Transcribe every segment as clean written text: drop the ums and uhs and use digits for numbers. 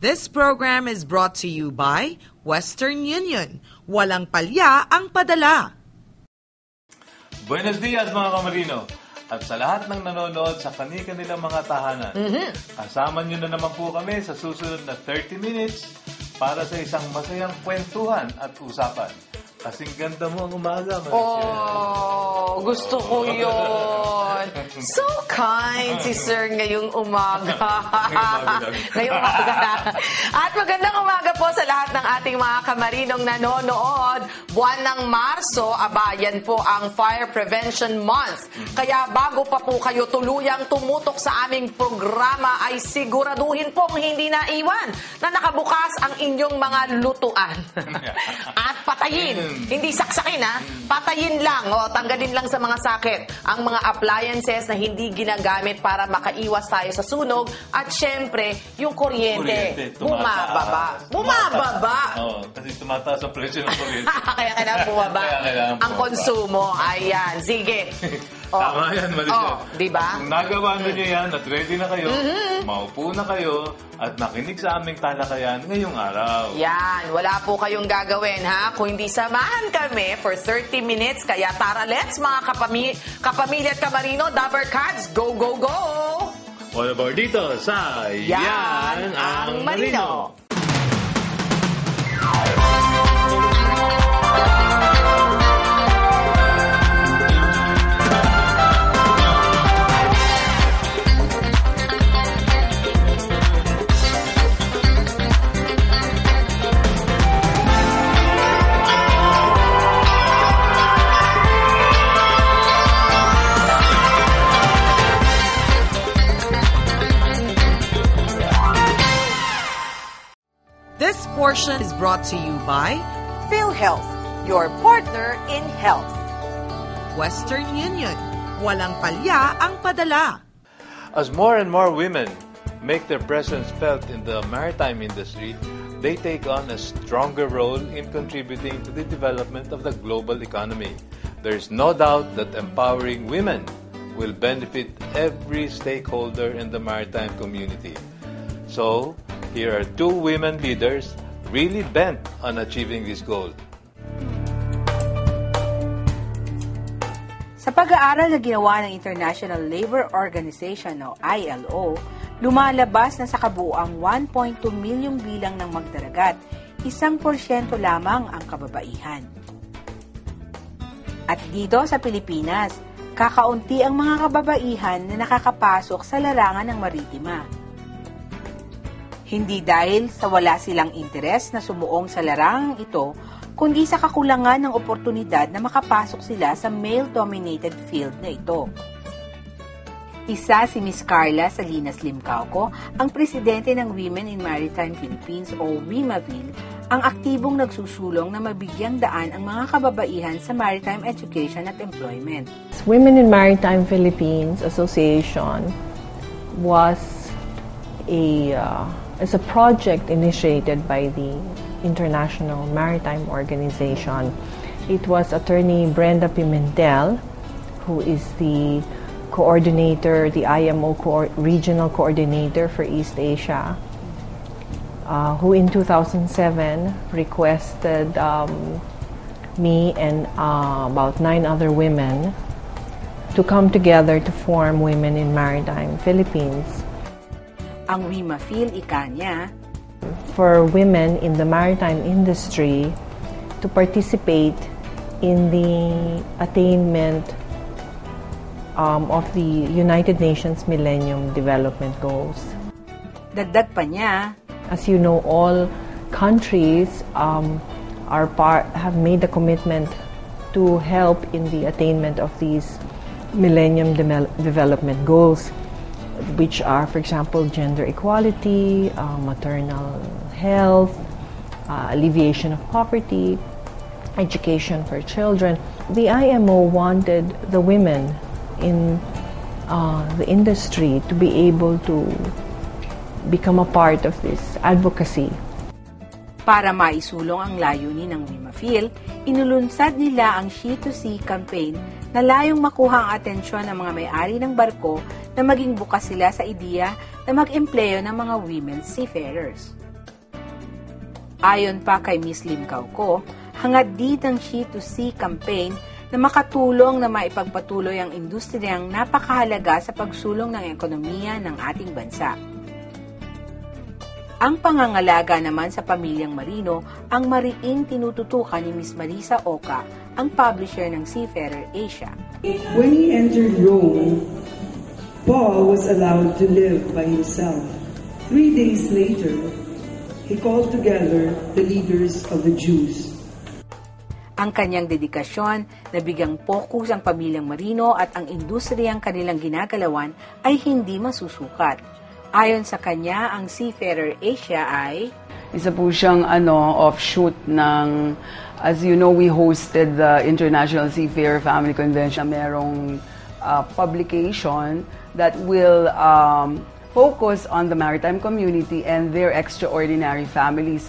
This program is brought to you by Western Union. Walang palya ang padala. Buenos dias mga kamarino! At sa lahat ng nanonood sa kanilang mga tahanan, kasama nyo na naman po kami sa susunod na 30 minutes para sa isang masayang kwentuhan at usapan. Kasing ganda mo ang umaga, Maricel. Oh, gusto ko yun. So kind si Sir ngayong umaga. Ngayong umaga. At magandang umaga po sa lahat ng ating mga kamarinong nanonood. Buwan ng Marso, abayan po ang Fire Prevention Month. Kaya bago pa po kayo tuluyang tumutok sa aming programa, ay siguraduhin pong hindi naiwan na nakabukas ang inyong mga lutuan. At patayin. Hindi saksakin, ha? Patayin lang, o tanggalin lang sa mga sakit ang mga appliances na hindi ginagamit para makaiwas tayo sa sunog. At syempre, yung kuryente, bumababa. Oo, kasi tumataas ang presyo ng kuryente. Kaya kailangan bumaba ang konsumo. Ayan, sige. Tama yan, Maricel. Diba? Kung nagawa na niyo yan at ready na kayo, maupo na kayo at makinig sa aming talakayan ngayong araw. Yan, wala po kayong gagawin, ha? Kung hindi samahan kami for 30 minutes, kaya tara, let's mga kapamilya at kamarino, Dabber Cats, go, go, go! All aboard dito sa Yan ang Marino! This portion is brought to you by PhilHealth, your partner in health. Western Union. Walang palya ang padala. As more and more women make their presence felt in the maritime industry, they take on a stronger role in contributing to the development of the global economy. There is no doubt that empowering women will benefit every stakeholder in the maritime community. So, here are two women leaders really bent on achieving this goal. Sa pag-aaral na ginawa ng International Labour Organization o ILO, lumalabas na sa kabuuang 1.2 milyong bilang ng magdaragat, 1% lamang ang kababaihan. At dito sa Pilipinas, kakaunti ang mga kababaihan na nakakapasok sa larangan ng maritima. Hindi dahil sa wala silang interes na sumuong sa larangang ito, kundi sa kakulangan ng oportunidad na makapasok sila sa male-dominated field na ito. Isa si Miss Carla Salinas Limcauco, ang presidente ng Women in Maritime Philippines o WIMAPHIL, ang aktibong nagsusulong na mabigyang daan ang mga kababaihan sa maritime education at employment. Women in Maritime Philippines Association was a project initiated by the International Maritime Organization. It was Attorney Brenda Pimentel, who is the coordinator, the IMO regional coordinator for East Asia, who in 2007 requested me and about 9 other women to come together to form Women in Maritime Philippines. Ang WIMAPHIL, ika niya, for women in the maritime industry to participate in the attainment of the United Nations Millennium Development Goals. Dagdag pa niya, as you know, all countries have made a commitment to help in the attainment of these Millennium Development Goals, which are, for example, gender equality, maternal health, alleviation of poverty, education for children. The IMO wanted the women in the industry to be able to become a part of this advocacy. Para maisulong ang layunin ng WIMAPHIL, inulunsad nila ang She2Sea campaign na layong makuha ang atensyon ng mga may-ari ng barko na maging bukas sila sa ideya na mag-empleyo ng mga women seafarers. Ayon pa kay Ms. Lim Cauco, hangad din ang She2C campaign na makatulong na maipagpatuloy ang industriyang napakahalaga sa pagsulong ng ekonomiya ng ating bansa. Ang pangangalaga naman sa pamilyang Marino ang mariing tinututukan ni Ms. Marisa Oca, ang publisher ng Seafarer Asia. When he entered Rome, Paul was allowed to live by himself. 3 days later, he called together the leaders of the Jews. Ang kanyang dedikasyon na bigyang pokus ang pamilyang Marino at ang industriyang kanilang ginagalawan ay hindi masusukat. Ayon sa kanya, ang Seafarer Asia ay isa po siyang offshoot ng, as you know, we hosted the International Seafarer Family Convention. Merong publication that will focus on the maritime community and their extraordinary families.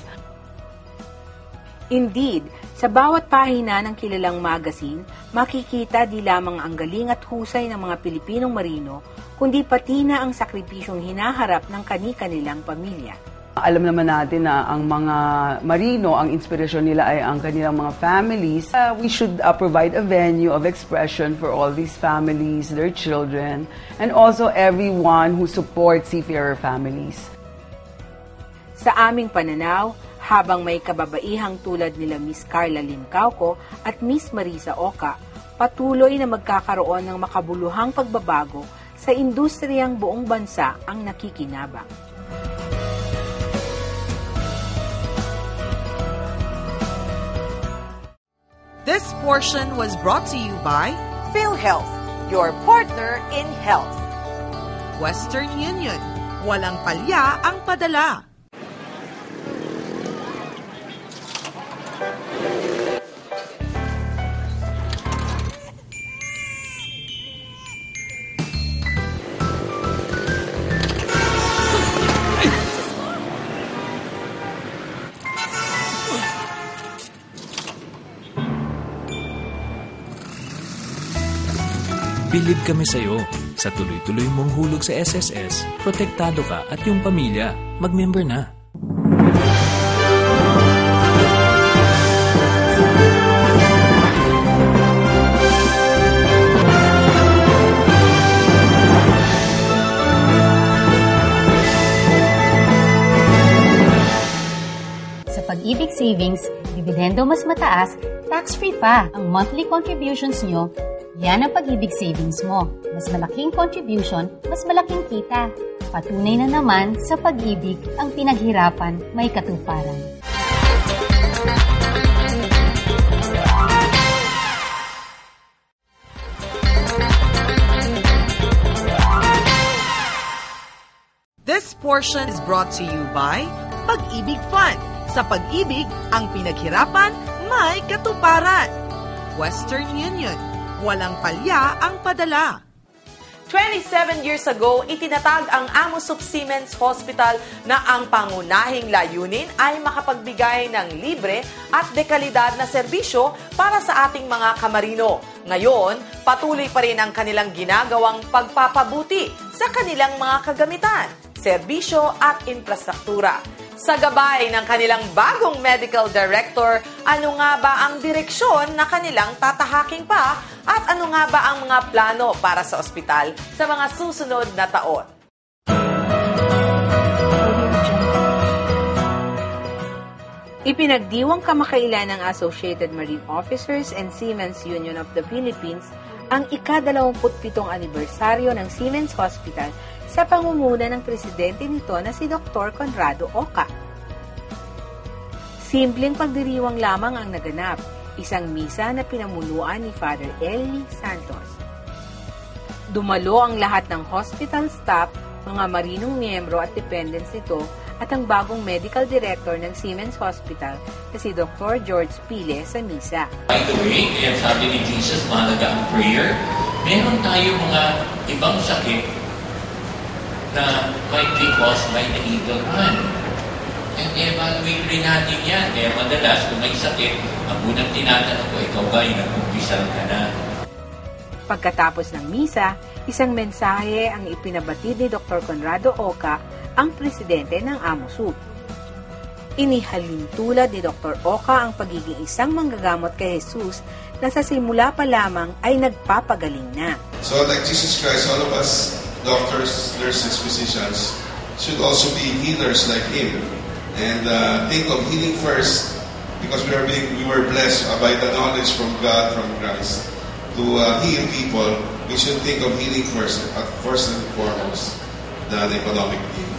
Indeed, sa bawat pahina ng kilalang magazine, makikita di lamang ang galing at husay ng mga Pilipinong Marino, kundi pati na ang sakripisyong hinaharap ng kani-kanilang pamilya. Alam naman natin na ang mga Marino, ang inspirasyon nila ay ang kanilang mga families. We should provide a venue of expression for all these families, their children, and also everyone who supports seafarer families. Sa aming pananaw, habang may kababaihang tulad nila Miss Carla Lim Cauco at Miss Marisa Oca, patuloy na magkakaroon ng makabuluhang pagbabago sa industriyang buong bansa ang nakikinabang. This portion was brought to you by PhilHealth, your partner in health. Western Union. Walang palya ang padala. Bilib kami sa'yo. Sa tuloy-tuloy mong hulog sa SSS, protektado ka at yung pamilya. Mag-member na. Sa Pag-ibig Savings, dividendo mas mataas, tax-free pa ang monthly contributions nyo. Yan ang Pag-ibig Savings mo. Mas malaking contribution, mas malaking kita. Patunay na naman sa pag-ibig ang pinaghirapan may katuparan. This portion is brought to you by Pag-ibig Fund. Sa pag-ibig, ang pinaghirapan may katuparan. Western Union. Walang palya ang padala. 27 years ago, itinatag ang Amosup Seamen's Hospital na ang pangunahing layunin ay makapagbigay ng libre at dekalidad na serbisyo para sa ating mga kamarino. Ngayon, patuloy pa rin ang kanilang ginagawang pagpapabuti sa kanilang mga kagamitan, serbisyo at infrastruktura. Sa gabay ng kanilang bagong medical director, ano nga ba ang direksyon na kanilang tatahaking pa at ano nga ba ang mga plano para sa ospital sa mga susunod na taon? Ipinagdiwang kamakailan ng Associated Marine Officers and Seamen's Union of the Philippines ang ika-27 anibersaryo ng Seamen's Hospital sa pangunguna ng presidente nito na si Dr. Conrado Oca. Simpleng pagdiriwang lamang ang naganap, isang misa na pinamunuan ni Father Eli Santos. Dumalo ang lahat ng hospital staff, mga marinong miyembro at dependents nito at ang bagong medical director ng Seamen's Hospital na si Dr. George Pile sa misa. By the way, kaya sabi ni Jesus, mahalaga ang prayer. Meron tayo mga ibang sakit na might be caused by the evil one. And evaluate rin natin yan. Kaya madalas, kung may sakit, ang unang tinatanong ko, ikaw ba ay nag-umpisal ka na? Pagkatapos ng misa, isang mensahe ang ipinabatid ni Dr. Conrado Oca, ang presidente ng Amosup. Inihalin tulad ni Dr. Oka ang pagiging isang manggagamot kay Jesus na sa simula pa lamang ay nagpapagaling na. So like Jesus Christ, all of us, doctors, nurses, physicians, should also be healers like Him. And think of healing first, because we were blessed by the knowledge from God, from Christ, to heal people. We should think of healing first and foremost, than economic gain.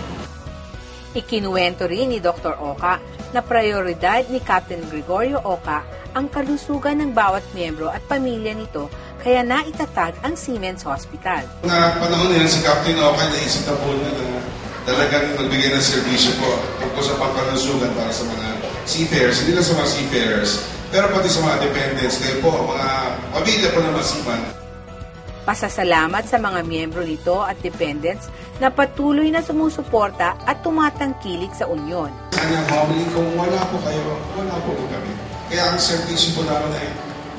Ikinuwento rin ni Dr. Oka na prioridad ni Captain Gregorio Oka ang kalusugan ng bawat miyembro at pamilya nito, kaya naitatag ang Siemens Hospital. Na panahon na yan, si Captain Oka naisip na po niya na talagang magbigay ng serbisyo po tungkol sa pangkalusugan para sa mga seafarers, hindi lang sa mga seafarers, pero pati sa mga dependents, kayo po, mga pamilya po na masiman. Pasasalamat sa mga miyembro nito at dependents na patuloy na sumusuporta at tumatangkilik sa unyon. Sana family, kung wala po kayo, wala po kami. Kaya ang servisyo po namin ay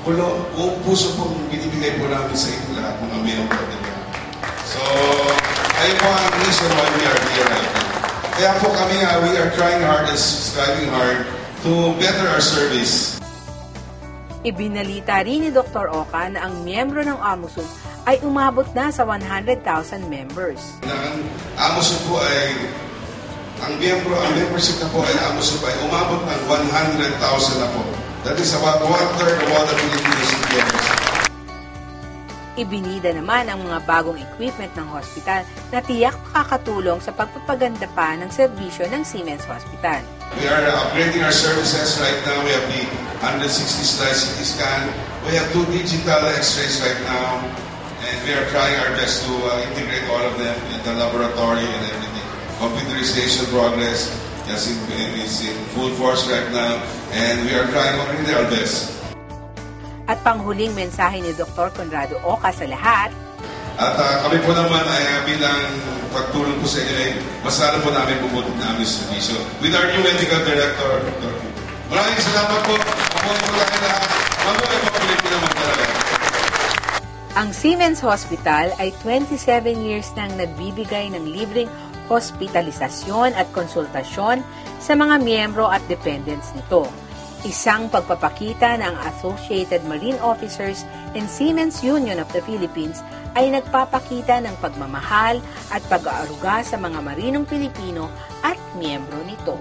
buong puso po binibigay po namin sa inyo lahat mga miyembro nila. So, ayun po ang reason why we are here right now. Kaya po kami we are trying hard and striving hard to better our service. Ibinalita rin ni Dr. Oka na ang miyembro ng AMUSUP ay umabot na sa 100,000 members. Ang AMUSUP po ay, ang membership na po ay AMUSUP ay umabot ng 100,000 na po. That is about 1/3 of all the Filipinos members. Ibinida naman ang mga bagong equipment ng hospital na tiyak makakatulong sa pagpapaganda pa ng serbisyo ng Siemens Hospital. We are upgrading our services right now. We have the 160-slide CT scan. We have 2 digital x-rays right now. And we are trying our best to integrate all of them in the laboratory and everything. Computerization progress is in full force right now. And we are trying already our best. At panghuling mensahe ni Dr. Conrado Oka sa lahat. At kami po naman ay bilang pagtulong po sa inyo ay masala po namin bumuti namin sa servisyo. With our new medical director, Dr. Maraming salamat po. Mabuhay po tayo lahat. Mabuhay po Pilipino naman talaga. Ang Siemens Hospital ay 27 years nang nagbibigay ng libreng hospitalisasyon at konsultasyon sa mga miyembro at dependents nito. Isang pagpapakita na ang Associated Marine Officers and Seamen's Union of the Philippines ay nagpapakita ng pagmamahal at pag-aaruga sa mga marinong Pilipino at miyembro nito.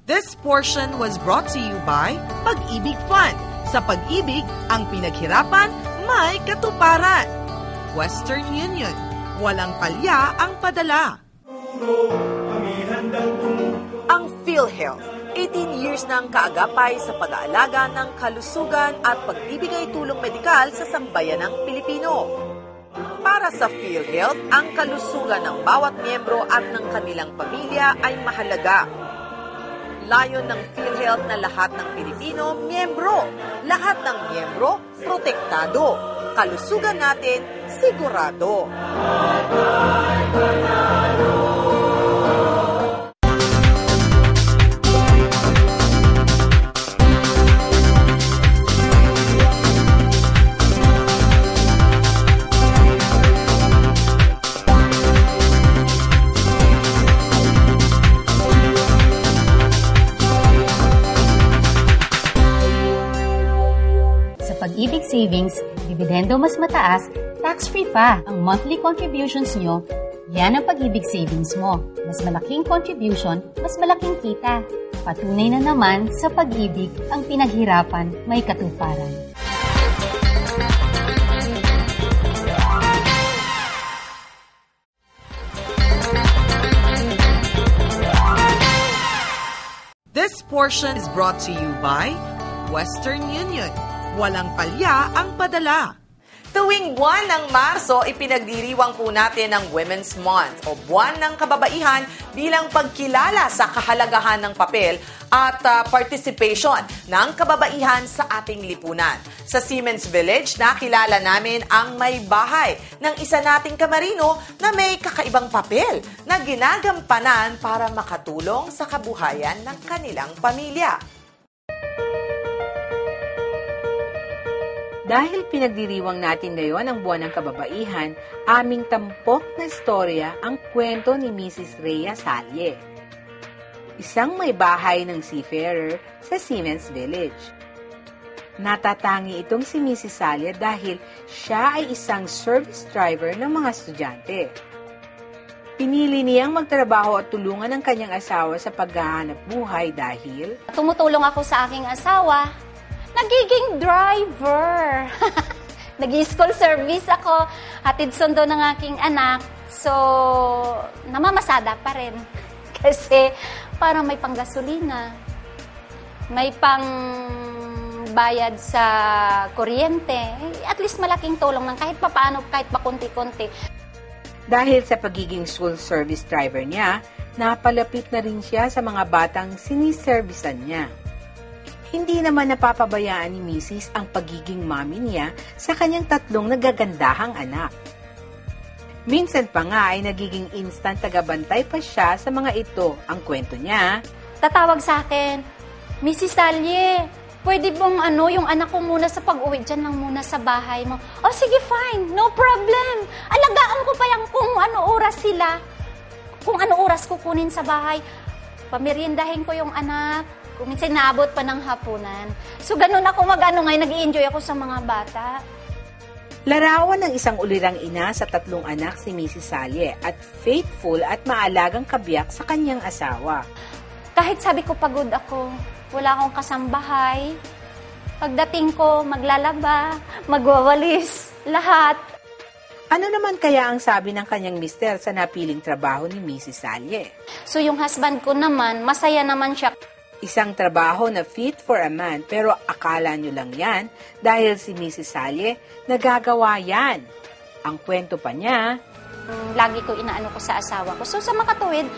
This portion was brought to you by Pag-ibig Fund. Sa Pag-ibig, ang pinaghirapan, may katuparan. Western Union. Walang palya ang padala. Ang PhilHealth, 18 years ng kaagapay sa pag-aalaga ng kalusugan at pagbibigay tulong medikal sa sambayanang Pilipino. Para sa PhilHealth, ang kalusugan ng bawat miyembro at ng kanilang pamilya ay mahalaga. Layon ng PhilHealth na lahat ng Pilipino, miyembro. Lahat ng miyembro, protektado. Kalusugan natin, sigurado. Pag-ibig Savings, dividendo mas mataas, tax-free pa ang monthly contributions nyo. Yan ang Pag-ibig Savings mo. Mas malaking contribution, mas malaking kita. Patunay na naman sa pag-ibig ang pinaghirapan may katuparan. This portion is brought to you by Western Union. Walang palya ang padala. Tuwing buwan ng Marso, ipinagdiriwang po natin ang Women's Month o Buwan ng Kababaihan bilang pagkilala sa kahalagahan ng papel at participation ng kababaihan sa ating lipunan. Sa Siemens Village, nakilala namin ang may bahay ng isa nating kamarino na may kakaibang papel na ginagampanan para makatulong sa kabuhayan ng kanilang pamilya. Dahil pinagdiriwang natin ngayon ang buwan ng kababaihan, aming tampok na istorya ang kwento ni Mrs. Rhea Salye, isang may bahay ng seafarer sa Siemens Village. Natatangi itong si Mrs. Salye dahil siya ay isang service driver ng mga estudyante. Pinili niyang magtrabaho at tulungan ang kanyang asawa sa paghahanap buhay dahil tumutulong ako sa aking asawa. Nagiging driver. Nag-school service ako. Hatid sundo ng aking anak. So, namamasada pa rin. Kasi, parang may panggasolina. May pang bayad sa kuryente. At least malaking tulong ng kahit papaano, kahit pa konti-konti. Dahil sa pagiging school service driver niya, napalapit na rin siya sa mga batang siniservisan niya. Hindi naman napapabayaan ni Mrs. ang pagiging mami niya sa kanyang 3 nagagandahang anak. Minsan pa nga ay nagiging instant tagabantay pa siya sa mga ito. Ang kwento niya, tatawag sa akin, Mrs. Salye, pwede bang yung anak ko muna sa pag-uwi dyan lang muna sa bahay mo? Oh, sige, fine, no problem. Alagaan ko pa yan kung ano oras sila. Kung ano oras kukunin sa bahay. Pameriendahin ko yung anak. Minsan naabot pa ng hapunan. So, ganun ako ngayon, nag-i-enjoy ako sa mga bata. Larawan ng isang ulirang ina sa 3 anak si Mrs. Salye at faithful at maalagang kabiyak sa kanyang asawa. Kahit sabi ko pagod ako, wala akong kasambahay. Pagdating ko, maglalaba, magwawalis, lahat. Ano naman kaya ang sabi ng kanyang mister sa napiling trabaho ni Mrs. Salye? So, yung husband ko naman, masaya naman siya. Isang trabaho na fit for a man, pero akala nyo lang yan dahil si Mrs. Salye nagagawa yan. Ang kwento pa niya, lagi ko inaano ko sa asawa ko. So sa makatuwid,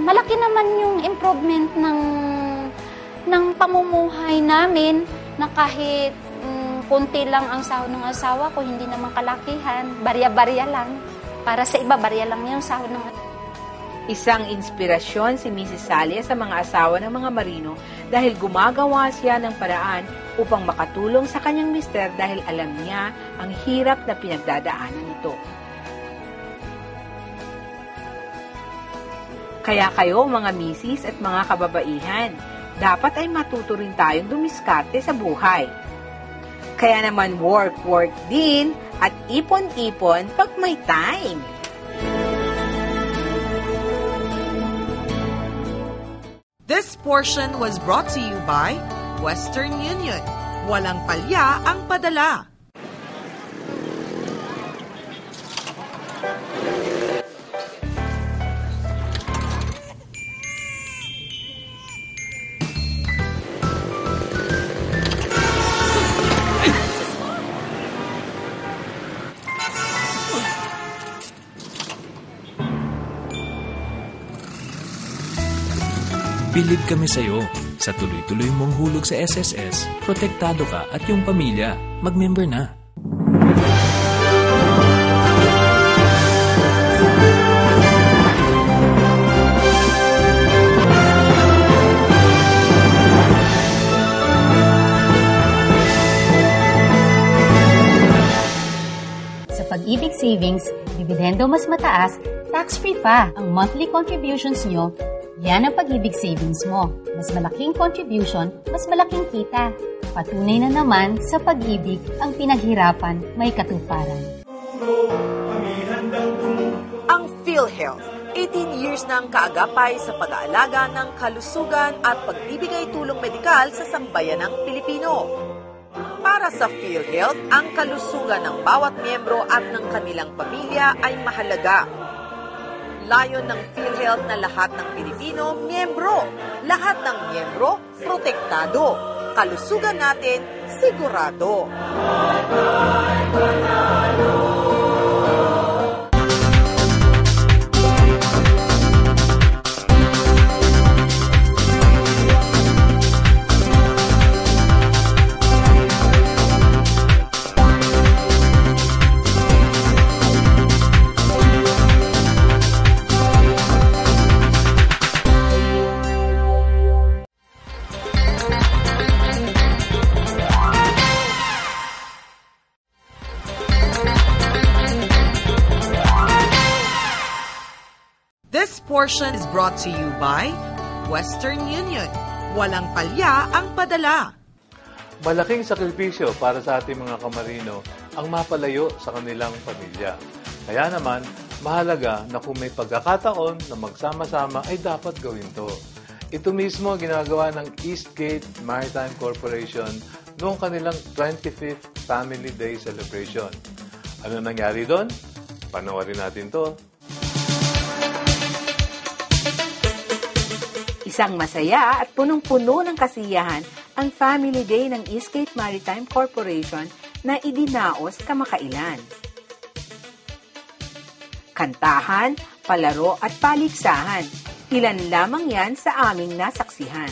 malaki naman yung improvement ng pamumuhay namin na kahit kunti lang ang sahod ng asawa ko, hindi naman kalakihan, barya-barya lang. Para sa iba, barya lang yung sahod ng asawa. Isang inspirasyon si Mrs. Salye sa mga asawa ng mga marino dahil gumagawa siya ng paraan upang makatulong sa kanyang mister dahil alam niya ang hirap na pinagdadaanan nito. Kaya kayo mga misis at mga kababaihan, dapat ay matuto rin tayong dumiskarte sa buhay. Kaya naman work din at ipon-ipon pag may time. This portion was brought to you by Western Union. Walang palya ang padala. Bilib kami sa'yo. Sa tuloy-tuloy mong hulog sa SSS, protektado ka at yung pamilya. Mag-member na. Sa Pag-ibig Savings, dividendo mas mataas, tax-free pa ang monthly contributions nyo. Yan ang Pag-ibig Savings mo. Mas malaking contribution, mas malaking kita. Patunay na naman sa pag-ibig ang pinaghirapan may katuparan. Ang PhilHealth, 18 years na ang kaagapay sa pag-aalaga ng kalusugan at pagbibigay tulong medikal sa sambayanang Pilipino. Para sa PhilHealth, ang kalusugan ng bawat miyembro at ng kanilang pamilya ay mahalaga. Layon ng PhilHealth na lahat ng Pilipino, miyembro. Lahat ng miyembro, protektado. Kalusugan natin, sigurado. This portion is brought to you by Western Union. Walang palya ang padala. Malaking sakripisyo para sa ating mga kamarino ang mapalayo sa kanilang pamilya. Kaya naman, mahalaga na kung may pagkakataon na magsama-sama ay dapat gawin to. Ito mismo ginagawa ng Eastgate Maritime Corporation noong kanilang 25th Family Day celebration. Ano nangyari doon? Panoorin natin to. Isang masaya at punong-puno ng kasiyahan ang Family Day ng Eastgate Maritime Corporation na idinaos kamakailan. Kantahan, palaro at paligsahan, ilan lamang yan sa aming nasaksihan.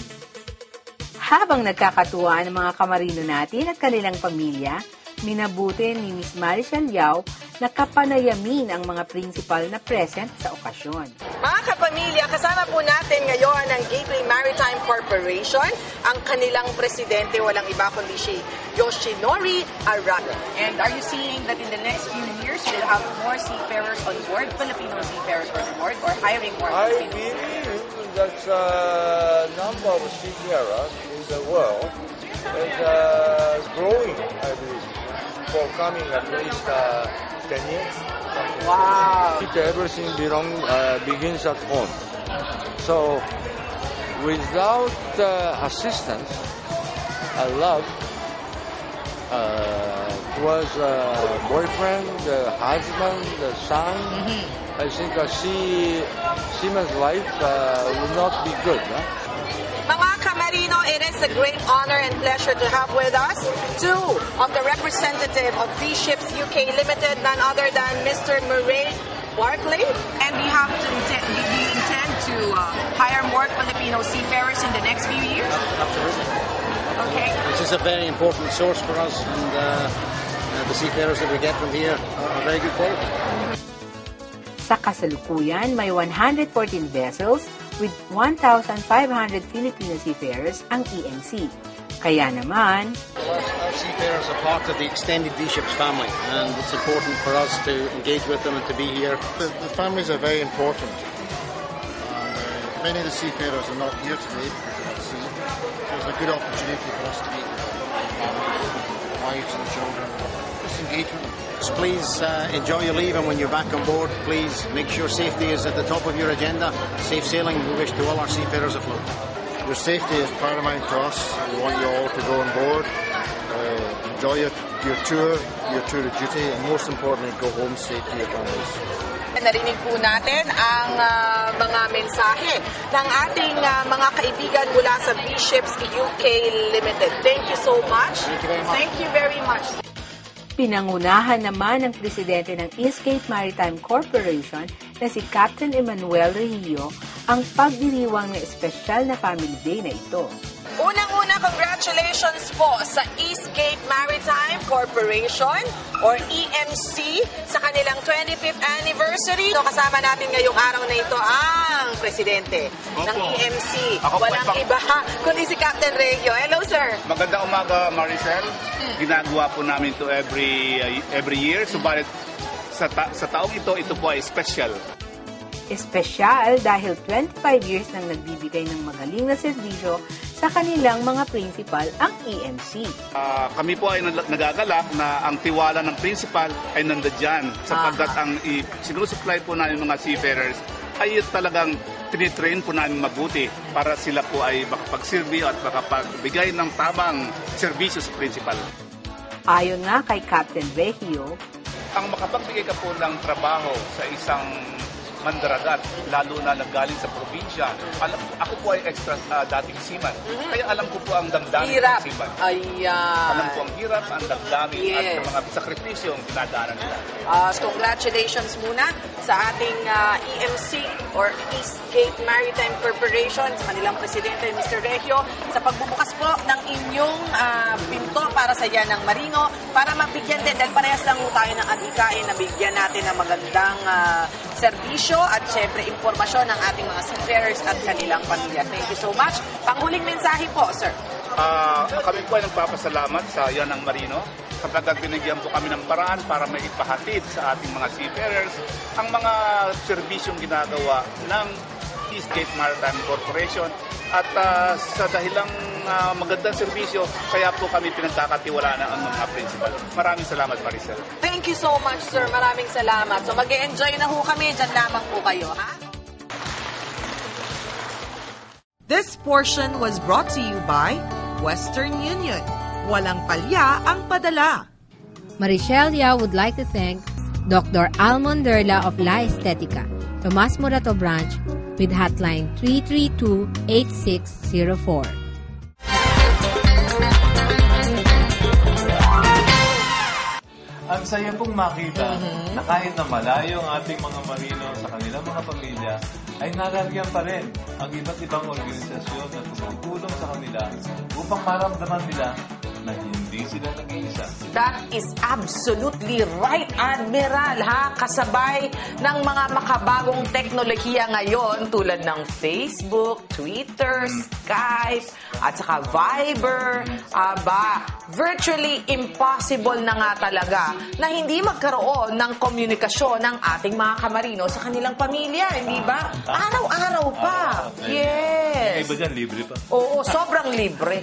Habang nagkakatuwa ang mga kamarino natin at kanilang pamilya, minabuti ni Miss Maricel Yao na kapanayamin ang mga principal na present sa okasyon. Mga kapamilya, kasama po natin ngayon ang Gateway Maritime Corporation, ang kanilang presidente, walang iba kundi si Yoshinori Arado. And are you seeing that in the next few years you'll have more seafarers on board, Filipino seafarers on board, or hiring more Filipinos? I believe that number of seafarers in the world is growing, I believe, for coming at least 10 years. Wow! Everything begins at home. So, without assistance, love, towards boyfriend, husband, son, I think a seaman's life will not be good. Mga kamarino, it is a great honor and pleasure to have with us two of the representative of V-Ships UK Limited, none other than Mr. Murray Barclay. And we have to do you intend to hire more Filipino seafarers in the next few years? Absolutely. Okay. This is a very important source for us, and the seafarers that we get from here are very good quality. Sa kasalukuyan, may 114 vessels with 1,500 Filipino seafarers ang EMC. Kaya naman, our seafarers are part of the extended V-Ships family, and it's important for us to engage with them and to be here. The families are very important. Many of the seafarers are not here today because they're at sea, so it's a good opportunity for us to meet the wives and children, just engage with them. Please enjoy your leave, and when you're back on board, please make sure safety is at the top of your agenda. Safe sailing we wish to all our seafarers afloat. Your safety is paramount to us. We want you all to go on board, enjoy your tour of duty, and most importantly, go home safe to your families. Narinig po natin ang mga mensahe ng ating mga kaibigan mula sa V-Ships UK Limited. Thank you so much. Thank you very much. pinangunahan naman ng presidente ng Eastgate Maritime Corporation na si Captain Emmanuel Rehio ang pagdiriwang ng espesyal na Family Day na ito. Unang-una, congratulations po sa Eastgate Maritime Corporation or EMC sa kanilang 25th anniversary. So, kasama natin ngayong araw na ito ang presidente ng EMC. Walang iba kundi si Captain Rehio. Hello, sir. Magandang umaga, Maricel. Ginagawa po namin ito every year. Subalit sa taong ito po ay special. Espesyal dahil 25 years nang nagbibigay ng magaling na serbisyo sa kanilang mga principal ang EMC. Kami po ay nagagalak na ang tiwala ng principal ay nandyan sapagkat ang sinusupply po namin mga seafarers ay talagang tinitrain po namin mabuti para sila po ay makapagsilbi at makapagbigay ng tamang serbisyo sa principal. Ayon nga kay Captain Rehio, ang makapagbigay ka po ng trabaho sa isang mandaragat, lalo na nanggaling sa probinsya. Ako po ay extra dating seaman. Kaya alam ko po ang damdamin ng seaman. Alam ko ang hirap, ang damdamin at mga sakripisyong dinadaanan nila. Congratulations muna sa ating EMC or Eastgate Maritime Corporation, sa kanilang presidente, Mr. Rehio, sa pagbubukas po ng inyong pinto para sa yan ng marino, para mabigyan din, dahil parehas lang tayo ng adhikain na bigyan natin ng magandang serbisyo at syempre impormasyon ng ating mga seafarers at kanilang pamilya. Thank you so much. Panghuling mensahe po, sir. Kami po ay nagpapasalamat sa Yanang Marino kapag binigyan po kami ng paraan para may ipahatid sa ating mga seafarers ang mga serbisyong ginagawa ng Eastgate Maritime Corporation. At sa dahilang magandang serbisyo, kaya po kami pinagkakatiwalaan ang mga principal. Maraming salamat, Maricel. Thank you so much, sir. Maraming salamat. So mag-e-enjoy na ho kami. Diyan lamang po kayo, ha? This portion was brought to you by Western Union. Walang palya ang padala. Marichelle Yao would like to thank Dr. Almond Derla of La Estetica, Tomas Morato Branch, with hotline 332-8604. Ang saya pong makita na kahit na malayo ang ating mga marino sa kanilang mga pamilya, ay nalagyan pa rin ang iba't ibang organisasyon na tumutulong sa kanila upang maramdaman nila na hindi sila nag-iisa. That is absolutely right, Admiral, ha? Kasabay ng mga makabagong teknolohiya ngayon tulad ng Facebook, Twitter, Skype, at saka Viber. Virtually impossible na nga talaga na hindi magkaroon ng komunikasyon ng ating mga kamarino sa kanilang pamilya, hindi ba? Araw-araw pa. Yes. Iba dyan, libre pa. Oo, sobrang libre.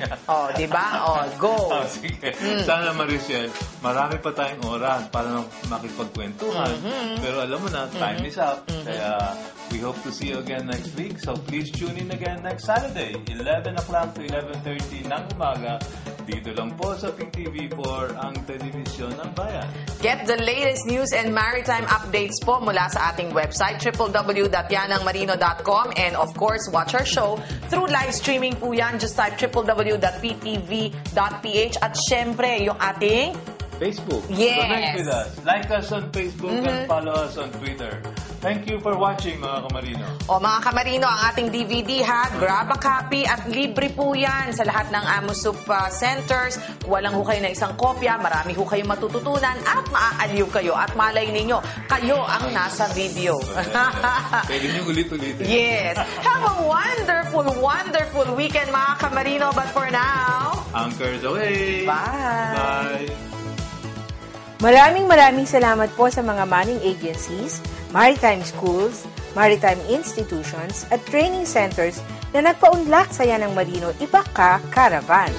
Di ba? Go. Sige. Sana, Maricel, marami pa tayong oras para makipagkwentuhan. Pero alam mo na, time is up. Kaya we hope to see you again next week. So please tune in again next Saturday, 11 o'clock to 11:30 ng umaga. Dito lang po sa PTV4, ang telebisyon ng bayan. Get the latest news and maritime updates po mula sa ating website, www.yanangmarino.com, and of course, watch our show through live streaming po yan. Just type www.ptv.ph at syempre, yung ating Facebook. Yes. Connect with us. Like us on Facebook and follow us on Twitter. Thank you for watching, mga kamarino. Mga kamarino, ang ating DVD, ha? Grab a copy at libre po yan sa lahat ng AMOSUP centers. Walang ho kayo na isang kopya, marami ho kayong matututunan at maaaliw kayo. At malay ninyo, kayo ang nasa video. Pwede nyo ulit-ulitin. Yes. Have a wonderful, wonderful weekend, mga kamarino. But for now, anchors away. Bye. Bye. Maraming salamat po sa mga manning agencies, maritime schools, maritime institutions at training centers na nagpaunlak sa Yanang Marino Ibaka Caravan.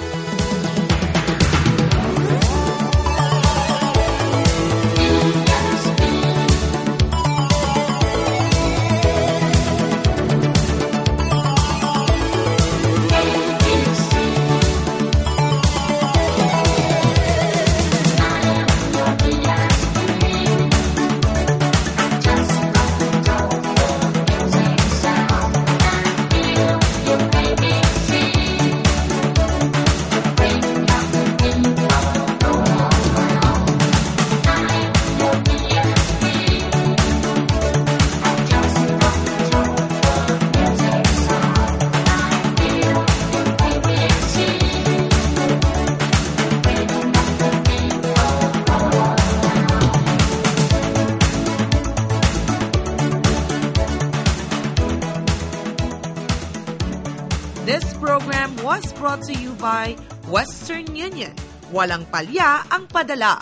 This program was brought to you by Western Union. Walang palya ang padala.